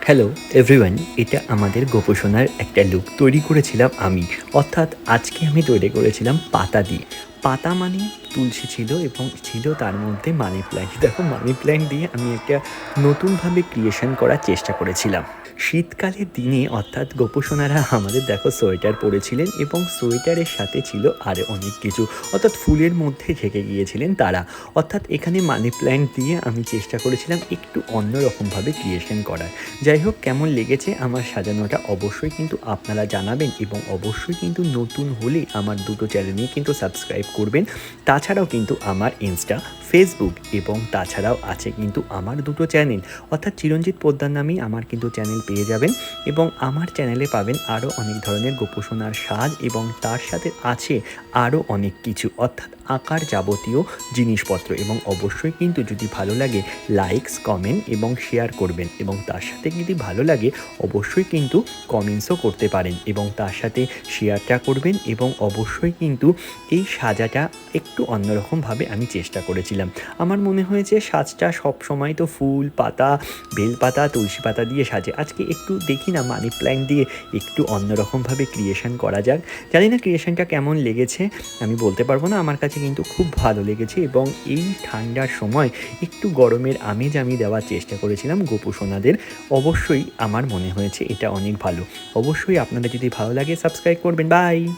Hello everyone, এটা আমাদের গোপোষণার একটা লুক তৈরি করেছিলাম আমি। অর্থাৎ আজকে আমি তৈরি করেছিলাম পাতা দিয়ে। পাতা মানে তুলসী ছিল এবং ছিল তার মধ্যে মানি প্ল্যান্ট। দেখো মানি প্ল্যান্ট দিয়ে আমি একটা নতুনভাবে ক্রিয়েশন করার চেষ্টা করেছিলাম। শীতকালের দিনে অর্থাৎ গোপোষণারা আমাদের দেখো সোয়েটার পরেছিলেন এবং সোয়েটারের সাথে ছিল আরও অনেক কিছু, অর্থাৎ ফুলের মধ্যে ঢেকে গিয়েছিলেন তারা। অর্থাৎ এখানে মানি প্ল্যান্ট দিয়ে আমি চেষ্টা করেছিলাম একটু অন্যরকমভাবে ক্রিয়েশন করার। যাই হোক, কেমন লেগেছে আমার সাজানোটা অবশ্যই কিন্তু আপনারা জানাবেন এবং অবশ্যই কিন্তু নতুন হলে আমার দুটো চ্যানেলই কিন্তু সাবস্ক্রাইব করবেন। তাছাড়াও কিন্তু আমার ইনস্টা, ফেসবুক এবং তাছাড়াও আছে কিন্তু আমার দুটো চ্যানেল, অর্থাৎ চিরঞ্জিত পোদ্দার নামেই আমার কিন্তু চ্যানেল পেয়ে যাবেন এবং আমার চ্যানেলে পাবেন আরও অনেক ধরনের গোপোষণার সাজ এবং তার সাথে আছে আরও অনেক কিছু, অর্থাৎ আঁকার যাবতীয় জিনিসপত্র। এবং অবশ্যই কিন্তু যদি ভালো লাগে লাইকস, কমেন্ট এবং শেয়ার করবেন এবং তার সাথে যদি ভালো লাগে অবশ্যই কিন্তু কমেন্টসও করতে পারেন এবং তার সাথে শেয়ারটা করবেন। এবং অবশ্যই কিন্তু এই সাজাটা একটু অন্যরকমভাবে আমি চেষ্টা করেছিলাম। আমার মনে হয়েছে সাজটা সবসময় তো ফুল, পাতা, বেলপাতা, তুলসী পাতা দিয়ে সাজে, আজকে একটু দেখি না মানি প্ল্যান্ট দিয়ে একটু অন্যরকমভাবে ক্রিয়েশন করা যাক। জানি না ক্রিয়েশনটা কেমন লেগেছে, আমি বলতে পারবো না, আমার কাছে কিন্তু খুব ভালো লেগেছে। এবং এই ঠান্ডার সময় একটু গরমের আমেজ আমি দেওয়ার চেষ্টা করেছিলাম গোপোষণাদের। অবশ্যই আমার মনে হয়েছে এটা অনেক ভালো। অবশ্যই আপনাদের যদি ভালো লাগে সাবস্ক্রাইব করবেন। বাই।